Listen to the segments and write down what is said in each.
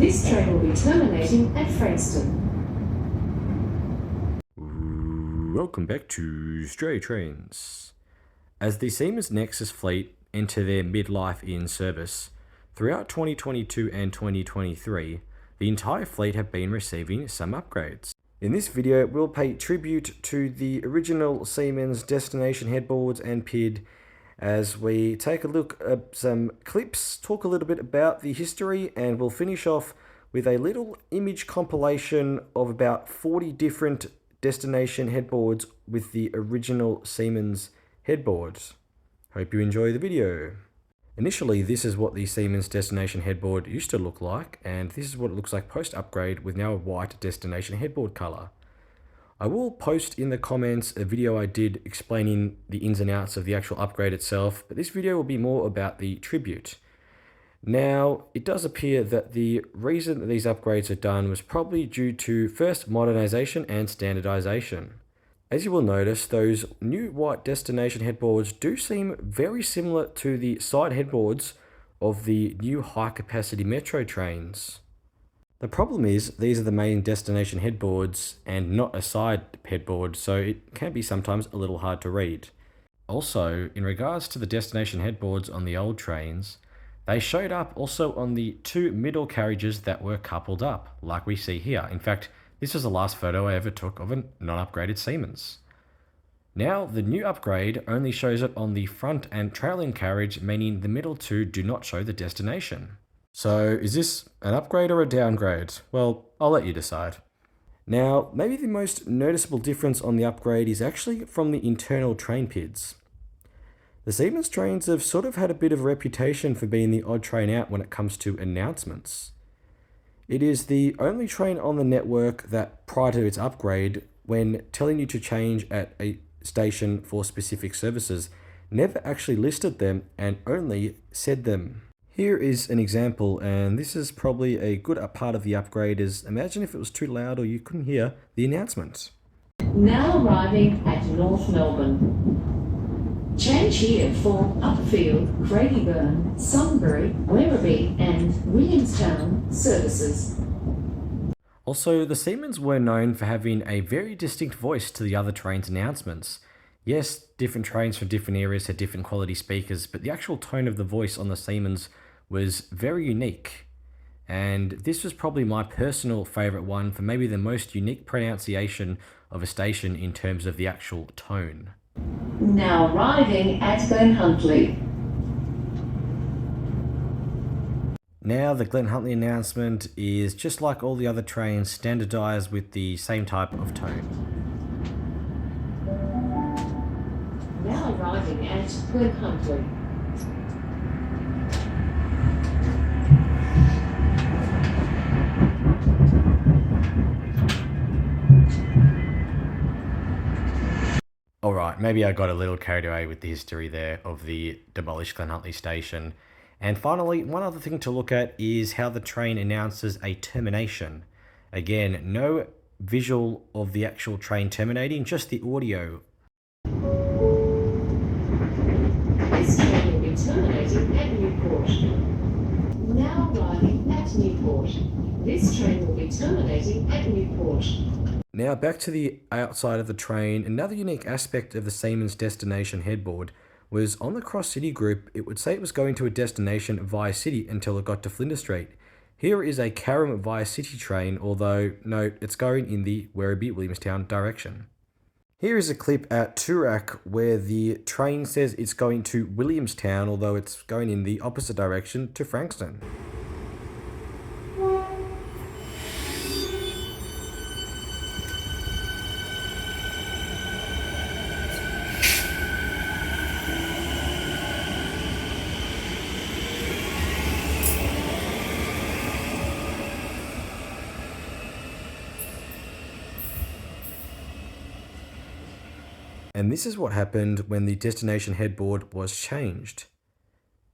This train will be terminating at Frankston. Welcome back to Strayatrains. As the Siemens Nexus fleet enter their midlife in service, throughout 2022 and 2023, the entire fleet have been receiving some upgrades. In this video, we'll pay tribute to the original Siemens destination headboards and PID as we take a look at some clips, talk a little bit about the history, and we'll finish off with a little image compilation of about 40 different destination headboards with the original Siemens headboards. Hope you enjoy the video. Initially, this is what the Siemens destination headboard used to look like, and this is what it looks like post-upgrade with now a white destination headboard color. I will post in the comments a video I did explaining the ins and outs of the actual upgrade itself, but this video will be more about the tribute. Now, it does appear that the reason that these upgrades are done was probably due to first modernization and standardization. As you will notice, those new white destination headboards do seem very similar to the side headboards of the new high-capacity metro trains. The problem is these are the main destination headboards and not a side headboard, so it can be sometimes a little hard to read. Also, in regards to the destination headboards on the old trains, they showed up also on the two middle carriages that were coupled up, like we see here. In fact, this was the last photo I ever took of a non-upgraded Siemens. Now, the new upgrade only shows it on the front and trailing carriage, meaning the middle two do not show the destination. So, is this an upgrade or a downgrade? Well, I'll let you decide. Now, maybe the most noticeable difference on the upgrade is actually from the internal train PIDs. The Siemens trains have sort of had a bit of a reputation for being the odd train out when it comes to announcements. It is the only train on the network that, prior to its upgrade, when telling you to change at a station for specific services, never actually listed them and only said them. Here is an example, and this is probably a good part of the upgrade, is imagine if it was too loud or you couldn't hear the announcement. Now arriving at North Melbourne. Change here for Upfield, Craigieburn, Sunbury, Werribee and Williamstown services. Also, the Siemens were known for having a very distinct voice to the other trains' announcements. Yes, different trains from different areas had different quality speakers, but the actual tone of the voice on the Siemens was very unique. And this was probably my personal favourite one for maybe the most unique pronunciation of a station in terms of the actual tone. Now arriving at Glen Huntly. Now the Glen Huntly announcement is just like all the other trains, standardised with the same type of tone. Now arriving at Glen Huntly. Alright, maybe I got a little carried away with the history there of the demolished Glen Huntly station. And finally, one other thing to look at is how the train announces a termination. Again, no visual of the actual train terminating, just the audio. This train will be terminating at Newport. Now arriving at Newport. This train will be terminating at Newport. Now back to the outside of the train. Another unique aspect of the Siemens destination headboard was on the Cross City group, it would say it was going to a destination via City until it got to Flinders Street. Here is a Carrum via City train, although note it's going in the Werribee Williamstown direction. Here is a clip at Toorak where the train says it's going to Williamstown, although it's going in the opposite direction to Frankston. And this is what happened when the destination headboard was changed.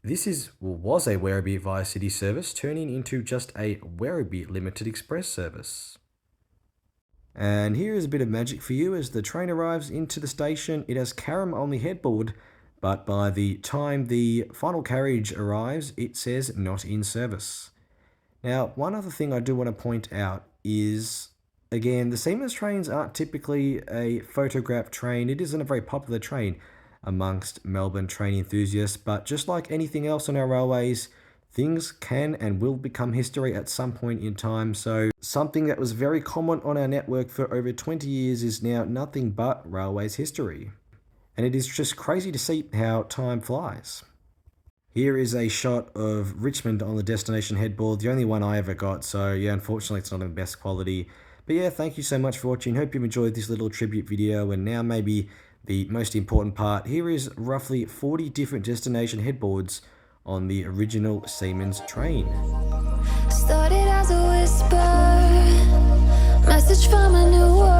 This was a Werribee via City service, turning into just a Werribee Limited Express service. And here is a bit of magic for you. As the train arrives into the station, it has Carrum on the headboard, but by the time the final carriage arrives, it says not in service. Now, one other thing I do want to point out is, again, the Siemens trains aren't typically a photograph train. It isn't a very popular train amongst Melbourne train enthusiasts, but just like anything else on our railways, things can and will become history at some point in time. So something that was very common on our network for over 20 years is now nothing but railways history. And it is just crazy to see how time flies. Here is a shot of Richmond on the destination headboard, the only one I ever got, so yeah, unfortunately it's not in best quality. But yeah, thank you so much for watching. Hope you've enjoyed this little tribute video, and now maybe the most important part. Here is roughly 40 different destination headboards on the original Siemens train. Started as a whisper, message from a new world.